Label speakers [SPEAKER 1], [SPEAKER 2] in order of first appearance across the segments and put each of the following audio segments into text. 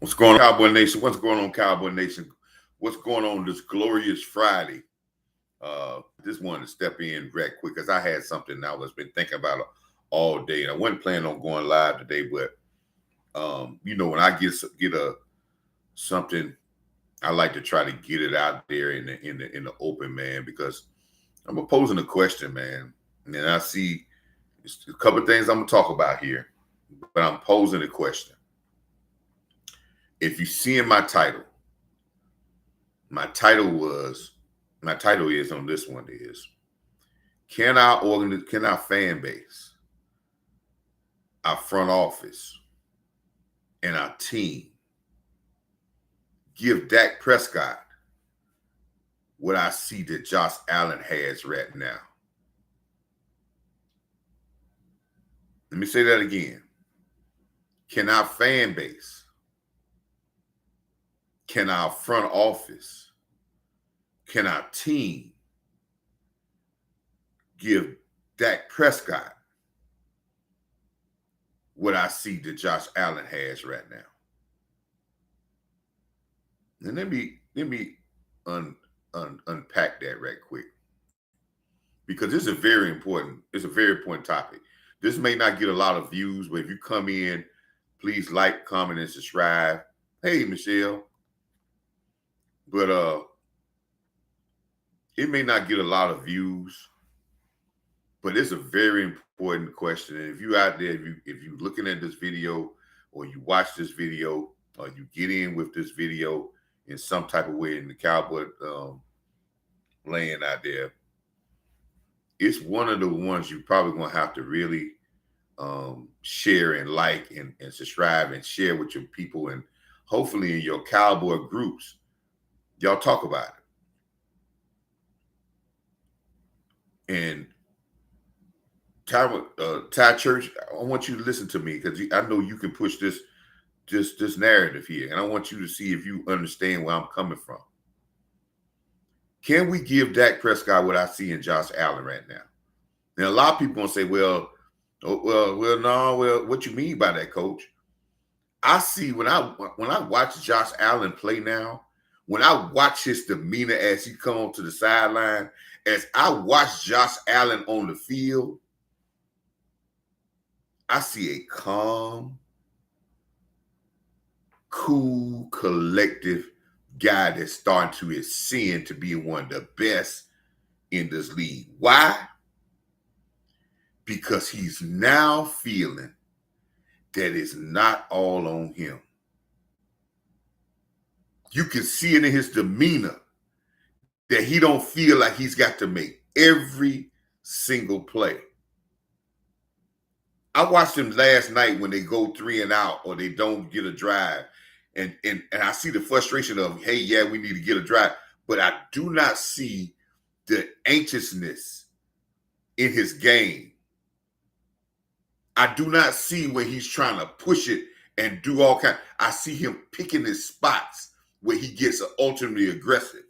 [SPEAKER 1] What's going on, Cowboy Nation? What's going on, Cowboy Nation? What's going on this glorious Friday? Just wanted to step in right quick because I had something I was been thinking about all day, and I wasn't planning on going live today. But when I get something, I like to try to get it out there in the open, man, because I'm posing a question, man, and then I see a couple of things I'm gonna talk about here, but I'm posing a question. If you see in my title is on this one is, can our fan base, our front office, and our team give Dak Prescott what I see that Josh Allen has right now? Let me say that again. Can our fan base, can our front office, can our team give Dak Prescott what I see that Josh Allen has right now? And let me unpack that right quick, because it's a very important topic. This may not get a lot of views, but if you come in, please like, comment, and subscribe. Hey, Michelle. But it may not get a lot of views, but it's a very important question. And if you out there, if you looking at this video, or you watch this video, or you get in with this video in some type of way in the Cowboy land out there, it's one of the ones you probably gonna have to really share and like and subscribe and share with your people, and hopefully in your Cowboy groups, y'all talk about it. And Ty Church, I want you to listen to me, because I know you can push this narrative here, and I want you to see if you understand where I'm coming from. Can we give Dak Prescott what I see in Josh Allen right now? And a lot of people gonna say, well, what you mean by that, Coach? I see when I watch Josh Allen play now, when I watch his demeanor as he come onto the sideline, as I watch Josh Allen on the field, I see a calm, cool, collective guy that's starting to ascend to be one of the best in this league. Why? Because he's now feeling that it's not all on him. You can see it in his demeanor that he don't feel like he's got to make every single play. I watched him last night when they go 3 and out or they don't get a drive. And I see the frustration of, hey, yeah, we need to get a drive. But I do not see the anxiousness in his game. I do not see when he's trying to push it and do all kinds. I see him picking his spots where he gets ultimately aggressive.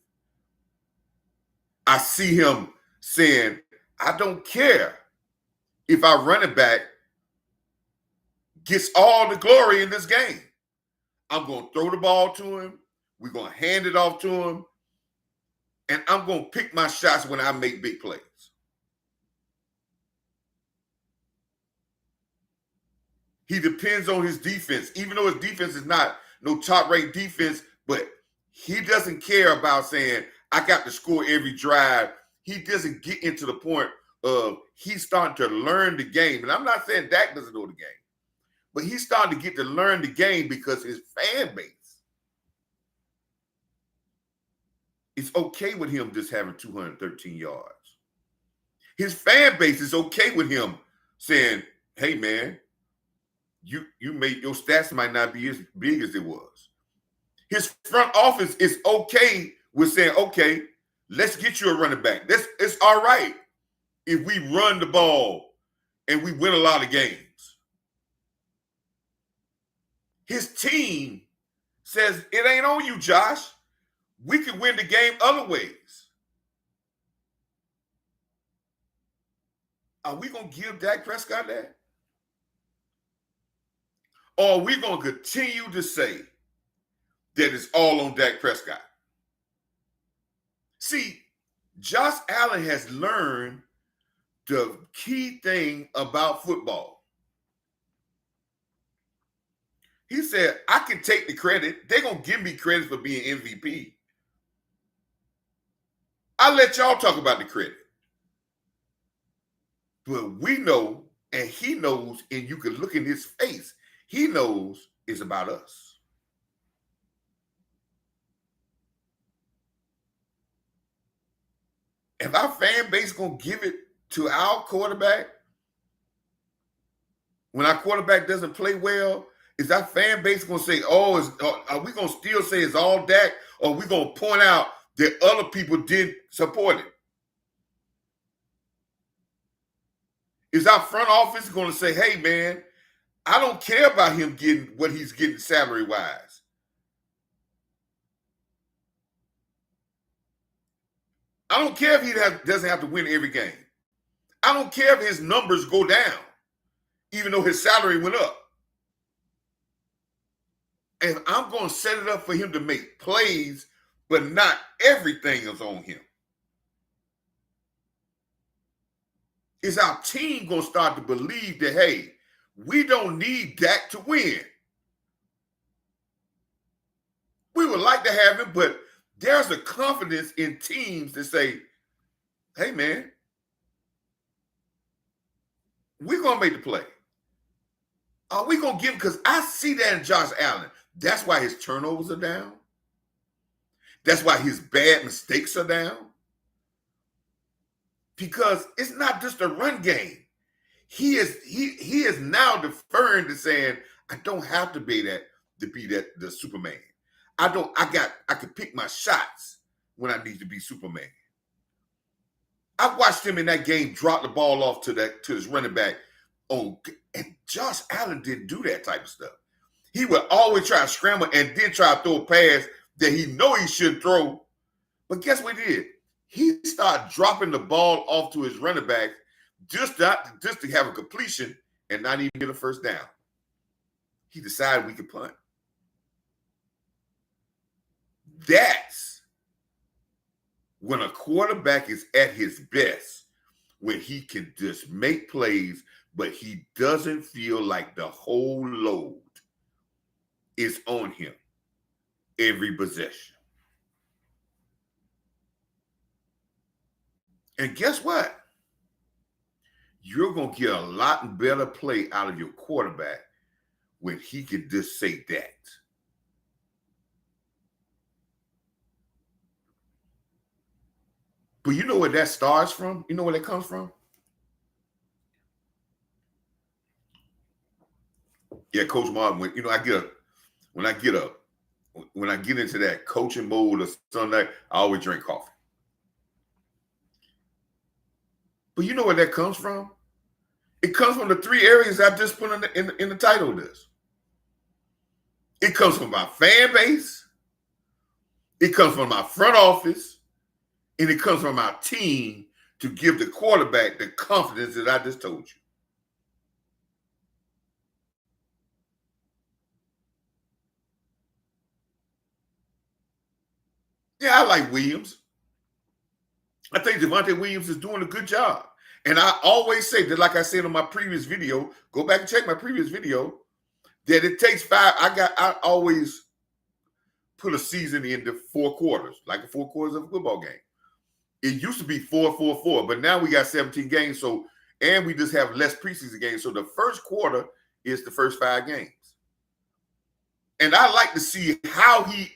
[SPEAKER 1] I see him saying, I don't care if our running back gets all the glory in this game. I'm going to throw the ball to him. We're going to hand it off to him. And I'm going to pick my shots when I make big plays. He depends on his defense, even though his defense is not no top-ranked defense, but he doesn't care about saying, I got to score every drive. He doesn't get into the point of he's starting to learn the game. And I'm not saying Dak doesn't know the game, but he's starting to get to learn the game because his fan base is okay with him just having 213 yards. His fan base is okay with him saying, hey, man, you made your stats might not be as big as it was. His front office is okay with saying, okay, let's get you a running back. It's all right if we run the ball and we win a lot of games. His team says, it ain't on you, Josh. We can win the game other ways. Are we going to give Dak Prescott that? Or are we going to continue to say that is all on Dak Prescott. See, Josh Allen has learned the key thing about football. He said, I can take the credit. They're going to give me credit for being MVP. I'll let y'all talk about the credit. But we know, and he knows, and you can look in his face, he knows it's about us. If our fan base going to give it to our quarterback, when our quarterback doesn't play well, is our fan base going to say, are we going to still say it's all Dak, or are we going to point out that other people did support it? Is our front office going to say, hey, man, I don't care about him getting what he's getting salary-wise. I don't care if he doesn't have to win every game. I don't care if his numbers go down, even though his salary went up. And I'm going to set it up for him to make plays, but not everything is on him. Is our team going to start to believe that, hey, we don't need Dak to win? We would like to have him, but there's a confidence in teams that say, hey, man, we're going to make the play. Are we going to give him? Because I see that in Josh Allen. That's why his turnovers are down. That's why his bad mistakes are down. Because it's not just a run game. He is now deferring to saying, I don't have to be the Superman. I can pick my shots when I need to be Superman. I watched him in that game drop the ball off to his running back. And Josh Allen didn't do that type of stuff. He would always try to scramble and then try to throw a pass that he know he should throw. But guess what he did? He started dropping the ball off to his running back just to have a completion and not even get a first down. He decided we could punt. That's when a quarterback is at his best, when he can just make plays, but he doesn't feel like the whole load is on him every possession. And guess what? You're going to get a lot better play out of your quarterback when he can just say that. But you know where that starts from? You know where that comes from? Yeah, Coach Martin, when I get into that coaching mode or something like, I always drink coffee. But you know where that comes from? It comes from the three areas I just put in the title of this. It comes from my fan base. It comes from my front office. And it comes from our team to give the quarterback the confidence that I just told you. Yeah, I like Williams. I think Devontae Williams is doing a good job. And I always say that, like I said on my previous video, go back and check my previous video, that it takes 5. I always put a season into 4 quarters, like the 4 quarters of a football game. It used to be 4-4-4, but now we got 17 games. And we just have less preseason games. So the first quarter is the first 5 games. And I like to see how he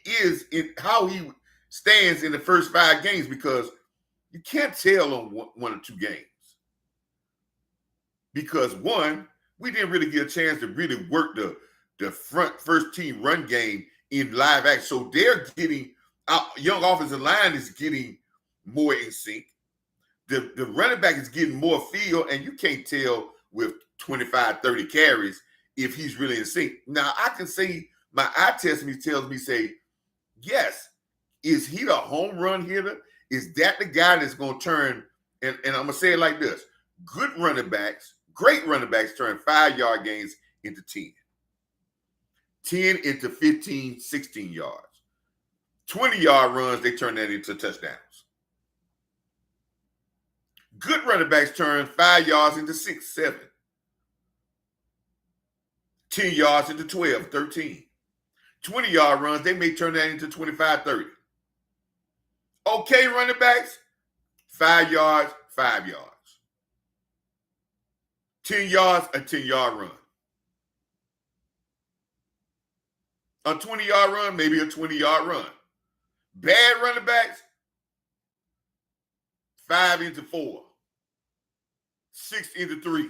[SPEAKER 1] stands in the first 5 games, because you can't tell on 1 or 2 games. Because 1, we didn't really get a chance to really work the first team run game in live action. So they're getting our young offensive line is getting more in sync. The running back is getting more feel, and you can't tell with 25, 30 carries if he's really in sync. Now, I can say my eye test tells me, say, yes, is he the home run hitter? Is that the guy that's going to turn, and I'm going to say it like this, great running backs turn 5-yard gains into 10. 10 into 15, 16 yards. 20-yard runs, they turn that into touchdowns. Good running backs turn 5 yards into 6, 7. 10 yards into 12, 13. 20-yard runs, they may turn that into 25, 30. Okay, running backs, 5 yards, 5 yards. 10 yards, a 10-yard run. A 20-yard run, maybe a 20-yard run. Bad running backs, 5 into 4. 6 into 3.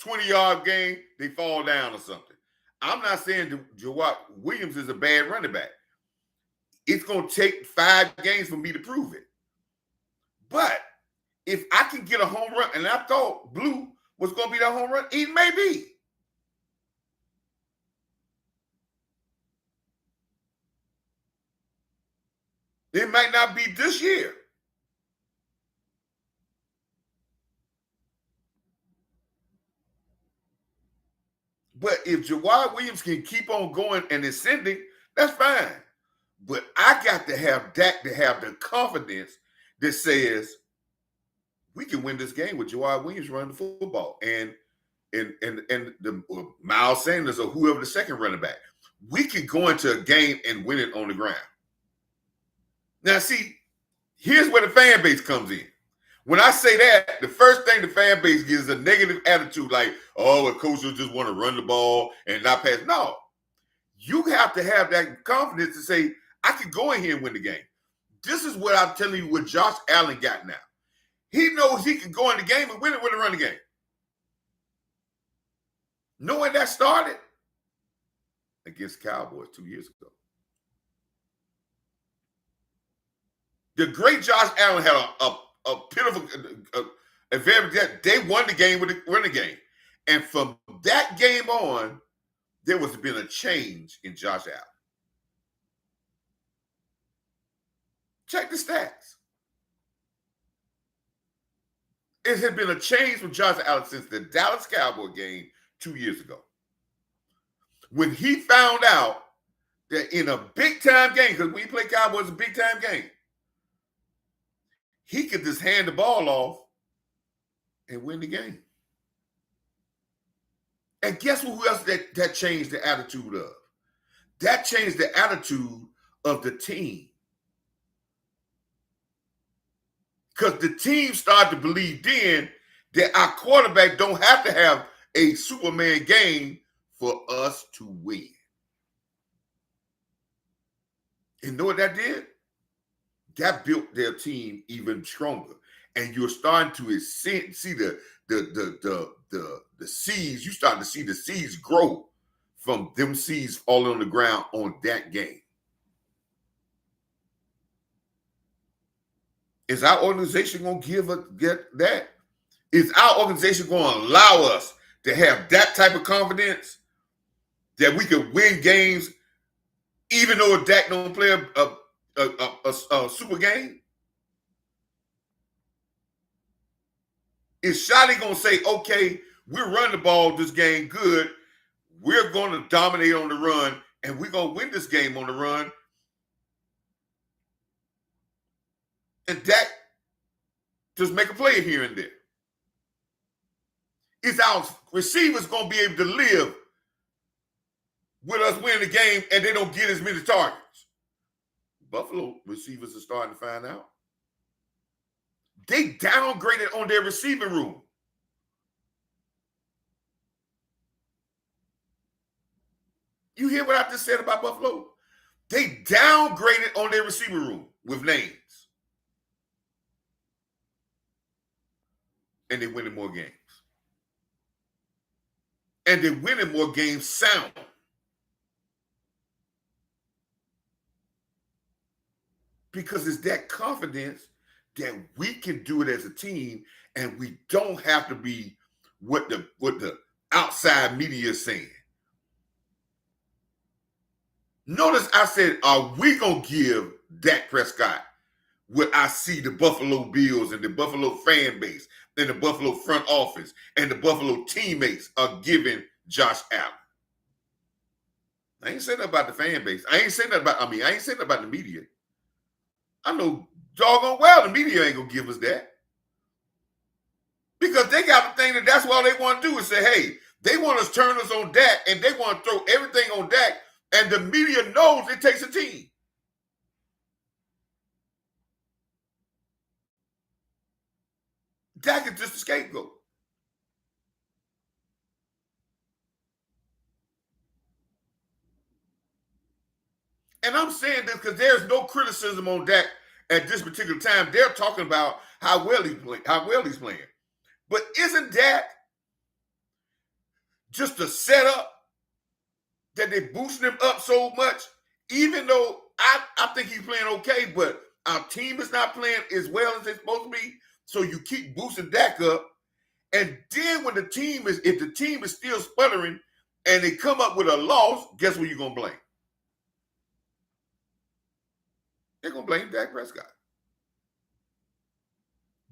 [SPEAKER 1] 20-yard game, they fall down or something. I'm not saying Jawad Williams is a bad running back. It's going to take 5 games for me to prove it. But if I can get a home run, and I thought Blue was going to be that home run, it may be. It might not be this year. But if Jawad Williams can keep on going and ascending, that's fine. But I got to have Dak to have the confidence that says we can win this game with Jawad Williams running the football and the Miles Sanders or whoever the second running back. We can go into a game and win it on the ground. Now, see, here's where the fan base comes in. When I say that, the first thing the fan base gives is a negative attitude, like, oh, a coach will just want to run the ball and not pass. No. You have to have that confidence to say, I can go in here and win the game. This is what I'm telling you what Josh Allen got now. He knows he can go in the game and win it with a running game. Knowing that started against Cowboys 2 years ago. The great Josh Allen had a pitiful they won the game with the running game. And from that game on, there was been a change in Josh Allen. Check the stats. It had been a change with Josh Allen since the Dallas Cowboy game 2 years ago. When he found out that in a big-time game, because when you play Cowboys, it's a big-time game, he could just hand the ball off and win the game. And guess who else that changed the attitude of? That changed the attitude of the team. Because the team started to believe then that our quarterback don't have to have a Superman game for us to win. And you know what that did? That built their team even stronger. And you're starting to see the seeds. You starting to see the seeds grow from them seeds falling on the ground on that game. Is our organization going to get that? Is our organization going to allow us to have that type of confidence that we can win games even though Dak don't play a super game? Is Shotty going to say, okay, we're running the ball this game good. We're going to dominate on the run, and we're going to win this game on the run. And Dak just make a play here and there. Is our receivers going to be able to live with us winning the game and they don't get as many targets? Buffalo receivers are starting to find out. They downgraded on their receiving room. You hear what I just said about Buffalo? They downgraded on their receiver room with names. And they're winning more games. And they're winning more games sound. Because it's that confidence that we can do it as a team and we don't have to be what the outside media is saying. Notice I said, are we going to give Dak Prescott what I see the Buffalo Bills and the Buffalo fan base and the Buffalo front office and the Buffalo teammates are giving Josh Allen? I ain't saying nothing about the fan base. I ain't saying nothing about, I ain't saying nothing about the media. I know doggone well the media ain't gonna give us that. Because they got the thing that's what they want to do is say, hey, they want to turn us on DAK and they want to throw everything on DAK, and the media knows it takes a team. DAK is just a scapegoat. And I'm saying this because there's no criticism on DAK at this particular time. They're talking about how well he's playing. But isn't DAK just a setup that they boosting him up so much? Even though I think he's playing okay, but our team is not playing as well as they're supposed to be. So you keep boosting DAK up. And then when if the team is still sputtering and they come up with a loss, guess what you're going to blame? They're going to blame Dak Prescott.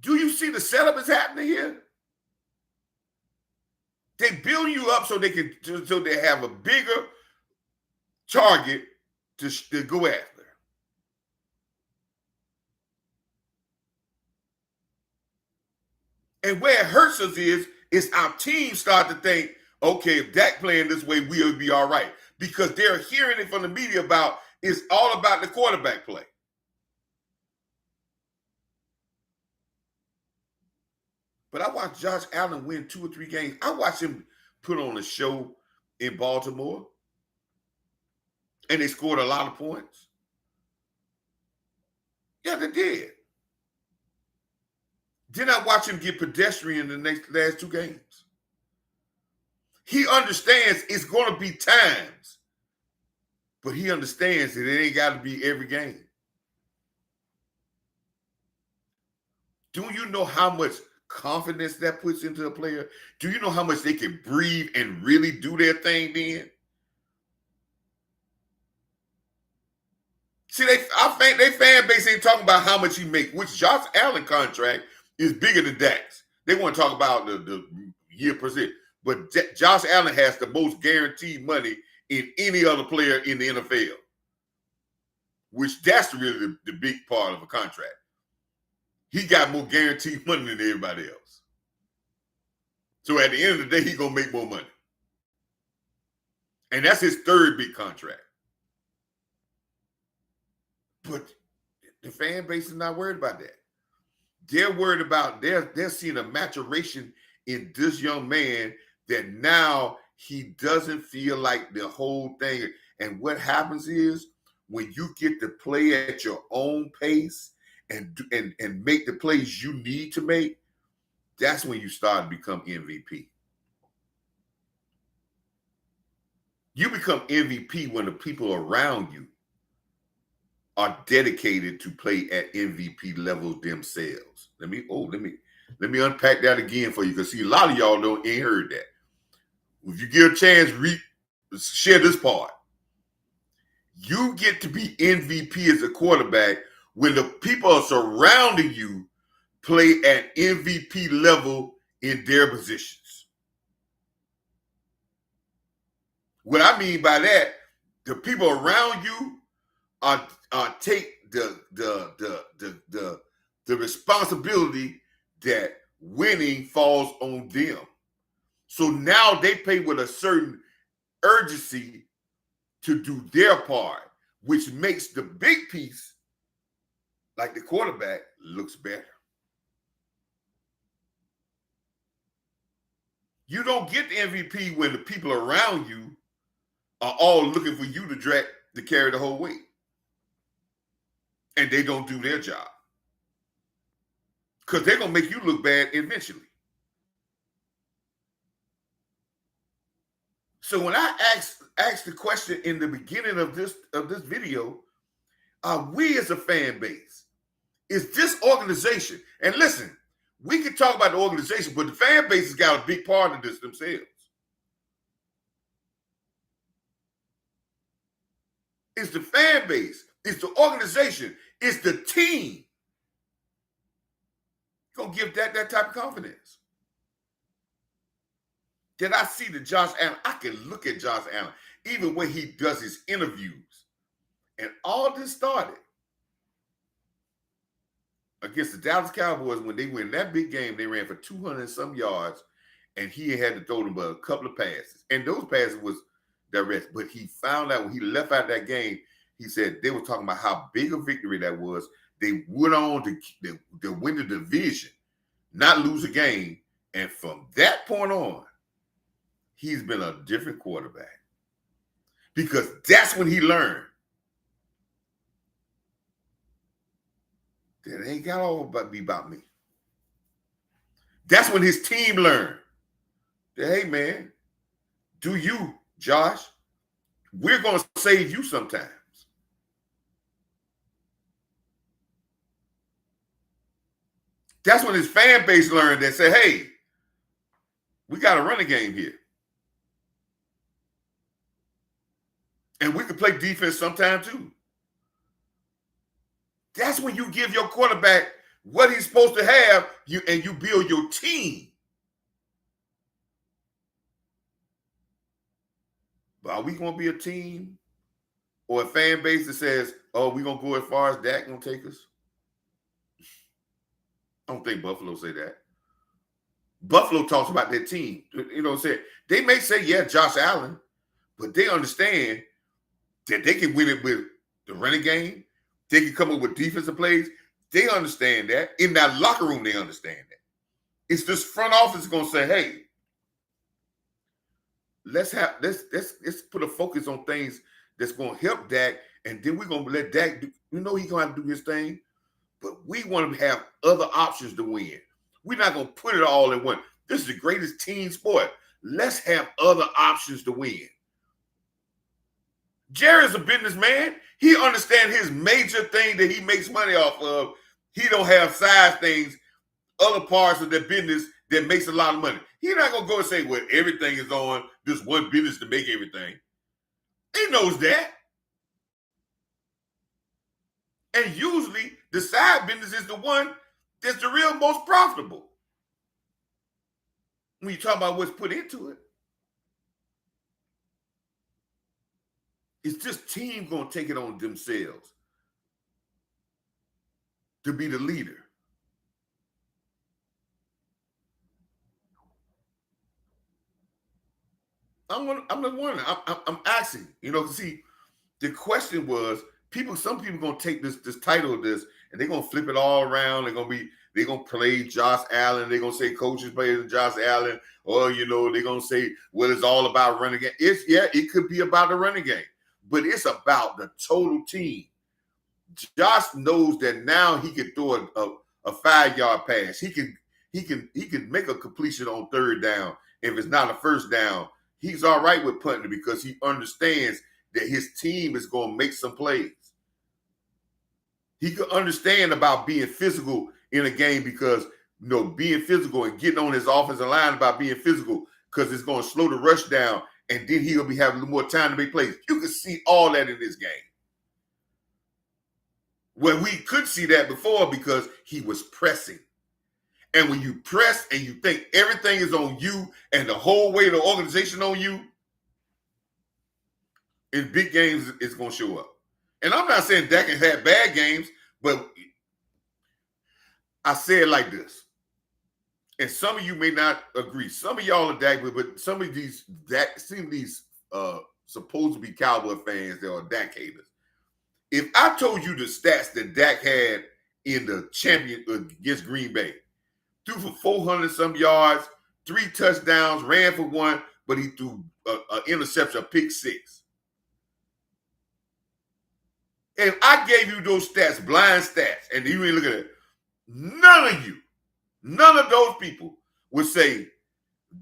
[SPEAKER 1] Do you see the setup is happening here? They build you up so they have a bigger target to go after. And where it hurts us is our team start to think, okay, if Dak playing this way, we'll be all right. Because they're hearing it from the media about it's all about the quarterback play. But I watched Josh Allen win 2 or 3 games. I watched him put on a show in Baltimore, and they scored a lot of points. Yeah, they did. Then I watch him get pedestrian in the last 2 games. He understands it's going to be times, but he understands that it ain't got to be every game. Do you know how much confidence that puts into a player? Do you know how much they can breathe and really do their thing then? See, they fan base ain't talking about how much he make, which Josh Allen contract is bigger than Dak's. They want to talk about the year percent. But Josh Allen has the most guaranteed money in any other player in the NFL, which that's really the big part of a contract. He got more guaranteed money than everybody else. So at the end of the day, he's going to make more money. And that's his 3rd big contract. But the fan base is not worried about that. They're worried about, they're seeing a maturation in this young man that now he doesn't feel like the whole thing. And what happens is when you get to play at your own pace and make the plays you need to make, that's when you start to become MVP. You become MVP when the people around you are dedicated to play at MVP levels themselves. Let me unpack that again for you, because see, a lot of y'all ain't heard that. If you get a chance, share this part. You get to be MVP as a quarterback when the people surrounding you play at MVP level in their positions. What I mean by that, the people around you take the responsibility that winning falls on them. So now they play with a certain urgency to do their part, which makes the big piece, like the quarterback, looks better. You don't get the MVP when the people around you are all looking for you to carry the whole weight. And they don't do their job. Because they're going to make you look bad eventually. So when I asked the question in the beginning of this video, we as a fan base, is this organization, and listen, we can talk about the organization, but the fan base has got a big part of this themselves. It's the fan base, it's the organization, it's the team. You're going to give that type of confidence. Did I see the Josh Allen? I can look at Josh Allen. even when he does his interviews. And all this started against the Dallas Cowboys when they win that big game. They ran for 200 and some yards, and he had to throw them a couple of passes. And those passes was direct. But he found out when he left out that game, he said they were talking about how big a victory that was. They went on to win the division, not lose a game. And from that point on, he's been a different quarterback. Because that's when he learned that it ain't got all about me. That's when his team learned that, hey, man, do you, Josh? We're going to save you sometimes. That's when his fan base learned that, say, hey, we got to run a game here. And we can play defense sometime too. That's when you give your quarterback what he's supposed to have, and you build your team. But are we going to be a team or a fan base that says, oh, we're going to go as far as Dak going to take us? I don't think Buffalo say that. Buffalo talks about their team. You know what I'm saying? They may say, yeah, Josh Allen, but they understand that they can win it with the running game. They can come up with defensive plays. They understand that. In that locker room, they understand that. It's this front office going to say, hey, let's put a focus on things that's going to help Dak, and then we're going to let Dak do, he's going to have to do his thing, but we want to have other options to win. We're not going to put it all in one. This is the greatest team sport. Let's have other options to win. Jerry's a businessman. He understands his major thing that he makes money off of. He don't have side things, other parts of their business that makes a lot of money. He's not going to go and say, well, everything is on this one business to make everything. He knows that. And usually the side business is the one that's the real most profitable. When you talk about what's put into it. It's just team going to take it on themselves to be the leader. I'm just wondering. I'm asking. See, the question was, some people going to take this title of this, and they're going to flip it all around. They're going to play Josh Allen. They're going to say coaches play Josh Allen, or they're going to say, well, it's all about running game. It could be about the running game. But it's about the total team. Josh knows that now he can throw a 5-yard pass. He can make a completion on third down. If it's not a first down, he's all right with punting because he understands that his team is going to make some plays. He can understand about being physical in a game because being physical and getting on his offensive line about being physical because it's going to slow the rush down. And then he'll be having a little more time to make plays. You can see all that in this game. Well, we could see that before because he was pressing. And when you press and you think everything is on you and the whole way of the organization on you, in big games, it's going to show up. And I'm not saying Dak has had bad games, but I say it like this. And some of you may not agree. Some of y'all are Dak, but some of these supposed to be Cowboy fans that are Dak haters. If I told you the stats that Dak had in the champion against Green Bay, threw for 400 some yards, 3 touchdowns, ran for 1, but he threw an interception, a pick 6. If I gave you those stats, blind stats, and you ain't looking at it, none of those people would say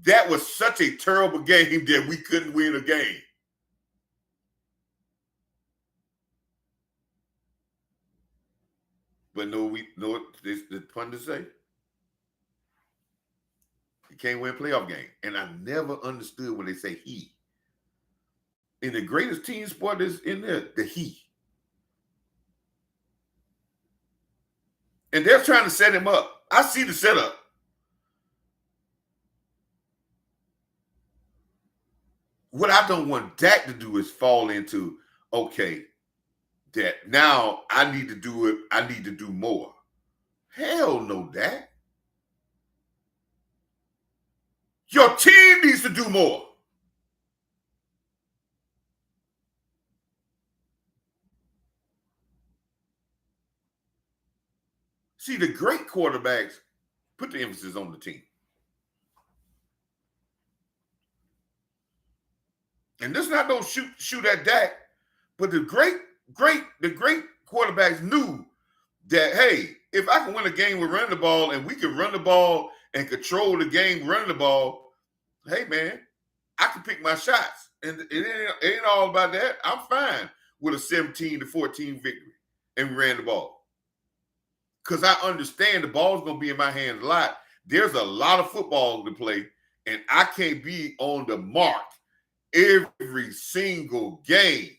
[SPEAKER 1] that was such a terrible game that we couldn't win a game. But no, the pundits say he can't win a playoff game. And I never understood when they say he. In the greatest team sport is in there, the he. And they're trying to set him up. I see the setup. What I don't want Dak to do is fall into, okay, that now I need to do it. I need to do more. Hell no, Dak. Your team needs to do more. See, the great quarterbacks put the emphasis on the team. And this not don't shoot at Dak, but the great quarterbacks knew that, hey, if I can win a game with running the ball and we can run the ball and control the game running the ball, hey man, I can pick my shots. And it ain't all about that. I'm fine with a 17-14 victory and we ran the ball. Because I understand the ball's going to be in my hands a lot. There's a lot of football to play, and I can't be on the mark every single game.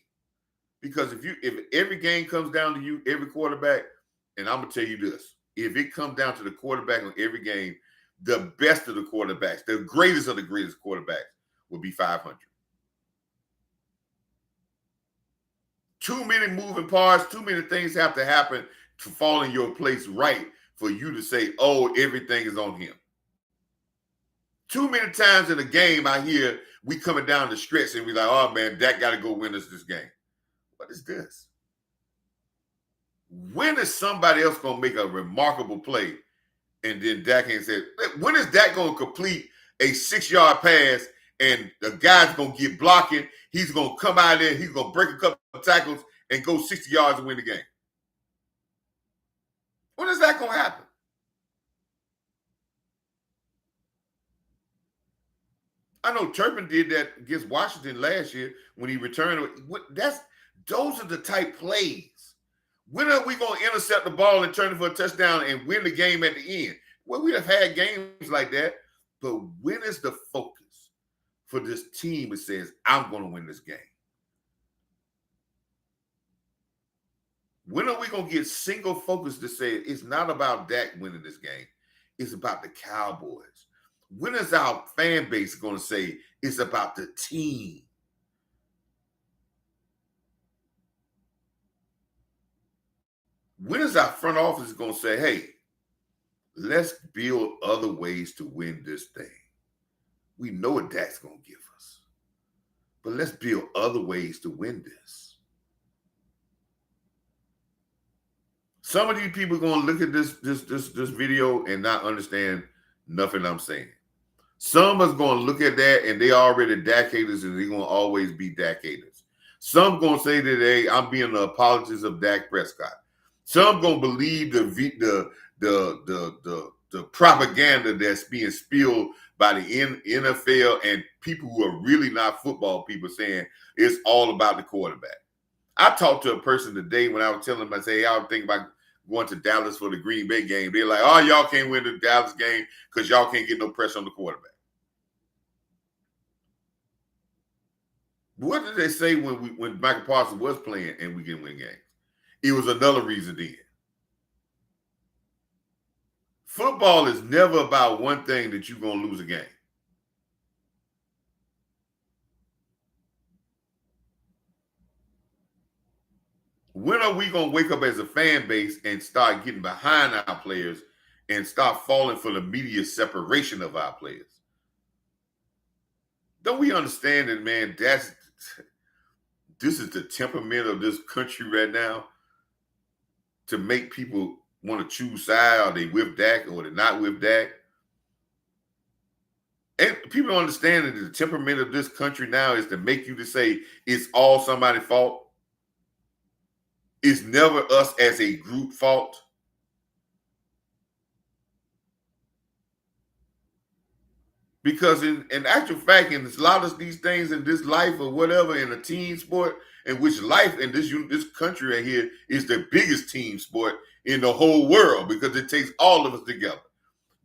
[SPEAKER 1] Because if every game comes down to you, every quarterback, and I'm going to tell you this, if it comes down to the quarterback on every game, the best of the quarterbacks, the greatest of the greatest quarterbacks will be 500. Too many moving parts, too many things have to happen to fall in your place right for you to say, oh, everything is on him. Too many times in the game, I hear we coming down the stretch and we like, oh man, Dak got to go win us this game. What is this? When is somebody else going to make a remarkable play and then Dak ain't said, when is Dak going to complete a 6-yard pass and the guy's going to get blocking, he's going to come out there, he's going to break a couple of tackles and go 60 yards and win the game? When is that going to happen? I know Turpin did that against Washington last year when he returned. Those are the type plays. When are we going to intercept the ball and turn it for a touchdown and win the game at the end? Well, we have had games like that, but when is the focus for this team that says, I'm going to win this game? When are we going to get single focus to say it's not about Dak winning this game? It's about the Cowboys. When is our fan base going to say it's about the team? When is our front office going to say, hey, let's build other ways to win this thing? We know what Dak's going to give us, but let's build other ways to win this. Some of these people are going to look at this video and not understand nothing I'm saying. Some is going to look at that and they already Dak haters and they're going to always be Dak haters. Some going to say that, hey, I'm being the apologist of Dak Prescott. Some going to believe the propaganda that's being spilled by the NFL and people who are really not football people saying it's all about the quarterback. I talked to a person today when I was telling them, I say, hey, I was thinking about going to Dallas for the Green Bay game. They're like, oh, y'all can't win the Dallas game because y'all can't get no pressure on the quarterback. What did they say when Michael Parsons was playing and we didn't win games? It was another reason then. Football is never about one thing that you're going to lose a game. When are we going to wake up as a fan base and start getting behind our players and start falling for the media separation of our players? Don't we understand that, man, this is the temperament of this country right now to make people want to choose side? Are they with Dak or they're not with Dak? And people don't understand that the temperament of this country now is to make you to say it's all somebody's fault. It's never us as a group fault. Because in actual fact, in a lot of these things in this life or whatever, in a team sport, in which life in this country right here is the biggest team sport in the whole world because it takes all of us together.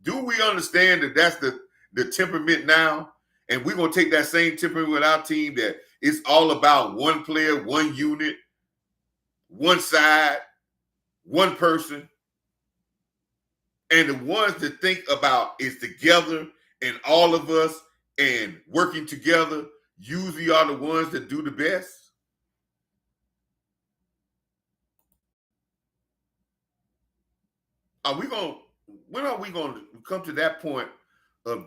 [SPEAKER 1] Do we understand that that's the temperament now? And we're going to take that same temperament with our team, that it's all about one player, one unit, one side, one person. And the ones that think about is together and all of us and working together. usually are the ones that do the best? Are we going? When are we going to come to that point and